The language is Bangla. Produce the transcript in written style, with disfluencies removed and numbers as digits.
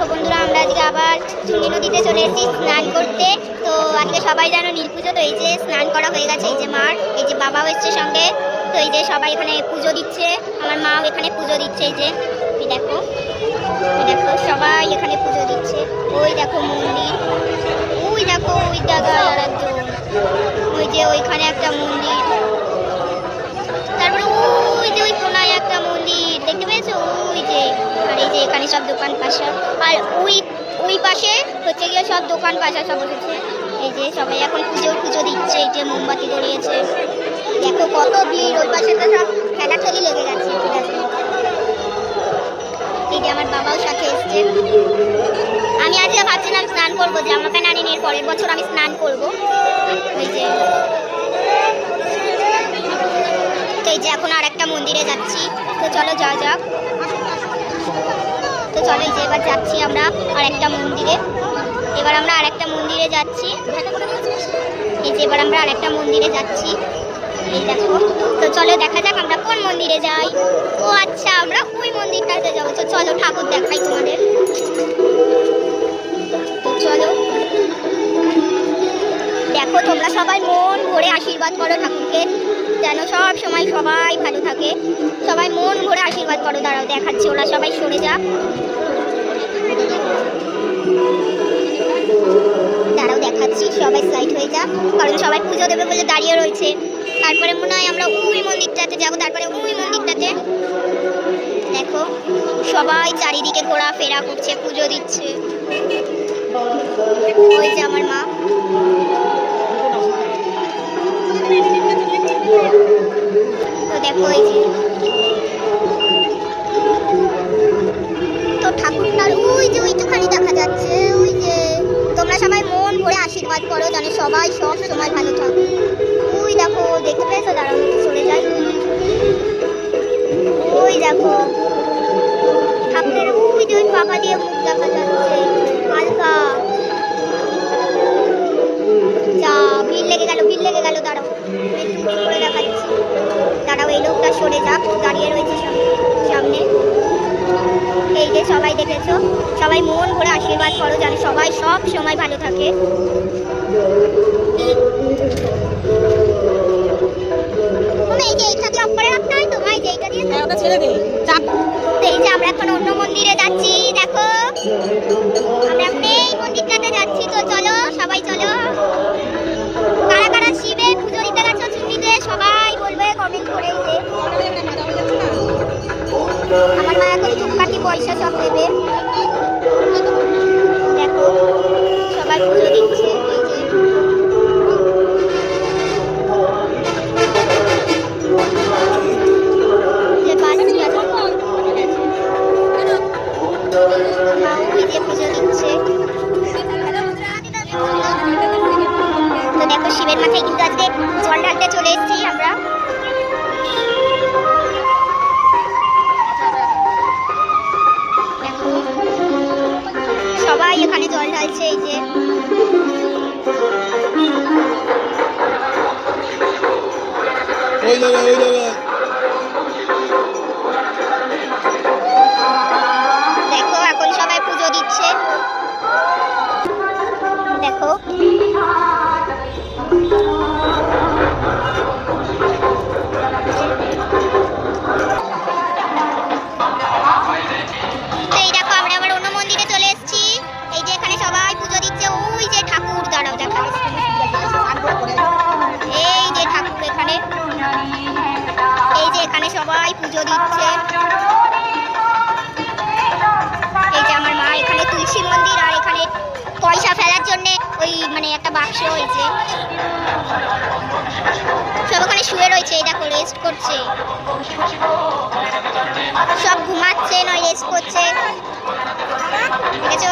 দেখো বন্ধুরা, আমরা আজকে আবার চুনি নদীতে চলে এসেছি স্নান করতে। তো আজকে সবাই জানো নীল পুজো, তো এই যে স্নান করা হয়ে গেছে। এই যে মার, এই যে বাবাও এসছে সঙ্গে। তো এই যে সবাই এখানে পুজো দিচ্ছে, আমার মাও এখানে পুজো দিচ্ছে। এই যে দেখো, দেখো সবাই এখানে পুজো দিচ্ছে। ওই দেখো মন্দির, ওই দেখো ওই জায়গায় আর একজন, ওই যে ওইখানে একটা মন্দির, তারপরে ওই যে ওই কোনায় একটা মন্দির দেখতে পেয়েছো, ওই যে। আর এই যে এখানে সব দোকান পাশা, আর ওই পাশে হচ্ছে গিয়ে সব দোকান পাশা সব বসেছে। এই যে সবাই এখন পুজো দিচ্ছে। এই যে মোমবাতি ধরিয়েছে, দেখো কত ভিড়। ওই পাশে তো সব খেলাখেলি লেগে গেছে। ঠিক আছে, এই যে আমার বাবাও সাথে এসছে। আমি আজকে ভাবছিলাম স্নান করবো, জামা প্যান্ট আনিনি, এর পরের বছর আমি স্নান করবো। এই যে এই যে এখন আর একটা মন্দিরে যাচ্ছি। তো চলো যাওয়া যাক। তো চলো এই যে এবার যাচ্ছি আমরা আর একটা মন্দিরে। এবার আমরা আর একটা মন্দিরে যাচ্ছি। এই যে এবার আমরা আর একটা মন্দিরে যাচ্ছি। এই দেখো, তো চলো দেখা যাক আমরা কোন মন্দিরে যাই। ও আচ্ছা, আমরা ওই মন্দিরটাতে যাবো। তো চলো ঠাকুর দেখাই তোমাদের। তো চলো দেখো, তোমরা সবাই মন ভরে আশীর্বাদ করো ঠাকুরকে, যেন সব সময় সবাই ভালো থাকে। সবাই মন ভরে আশীর্বাদ করো। দাঁড়াও দেখাচ্ছি, ওরা সবাই সরে যাক। দাঁড়াও দেখাচ্ছি, সবাই সাইড হয়ে যাক, কারণ সবাই পুজো দেবে বলে দাঁড়িয়ে রয়েছে। তারপরে মনে হয় আমরা ওই মন্দিরটাতে যাবো, তারপরে ওই মন্দিরটাতে। দেখো সবাই চারিদিকে ঘোরাফেরা করছে, পুজো দিচ্ছে। ওই যে আমার মা। তো দেখো এই যে, তো ঠাকুরটার ওই যে ওইটুখানি দেখা যাচ্ছে। ওই যে তোমরা সবাই মন ভরে আশীর্বাদ করো, যেন সবাই সব সময় ভালো থাকে। ওই দেখো, দেখতে পেয়েছো? দাঁড়াও একটু চলে যাই। ওই দেখো ঠাকুরের ওই যে ওই পাকা দিয়ে মুখ দেখা যাচ্ছে হালকা। যা ভিড় লেগে গেল, ভিড় লেগে গেল। দাঁড়াও একটু উঁচু করে দেখাচ্ছি। দাঁড়াও, এই লোকটা সরে যাক, দাঁড়িয়ে রয়েছে সামনে। এই যে সবাই দেখেছো, সবাই মন ভরে আশীর্বাদ করো, যেন সবাই সব সময় ভালো থাকে। এই যে এইটাকে অফ করে রাখতে হয়, তোমায় যে এইটা দিয়ে ওটা ছেড়ে দে। এই যে আমরা এখন অন্য মন্দিরে যাচ্ছি। দেখো আমরা এখন এই মন্দিরটাতে যাচ্ছি। তো চলো সবাই চলো। কারা কারা শিবে পুজো দিতে গেছো চুন্নিতে, সবাই বলবে কমেন্ট করে। আমার মা এখন ধূপকাঠি পয়সা সব দেবে। দেখো সবাই পুজো দিচ্ছে। এই যে পুজো দিচ্ছে। তো দেখো শিবের মাথায় কিন্তু আজকে জল ঢালতে চলে এসেছি আমরা। দেখো সবাই এখানে জল ঢালছে। এই যে দেখো এখন সবাই পুজো দিচ্ছে। দেখো এই দেখো আমরা আবার অন্য মন্দিরে চলে এসেছি। এই যে এখানে সবাই পুজো দিচ্ছে। ওই যে ঠাকুর, দাঁড়াও দেখা, এই যে ঠাকুর এখানে। এই যে এখানে সবাই পুজো দিচ্ছে। এই যে আমার মা, এখানে তুলসী মন্দির, আর এখানে পয়সা ফেলার জন্য ওই মানে একটা বাক্স হয়েছে। সব ওখানে শুয়ে রয়েছে। এই দেখো রেস্ট করছে, সব ঘুমাচ্ছে নয় রেস্ট করছে। দেখেছো?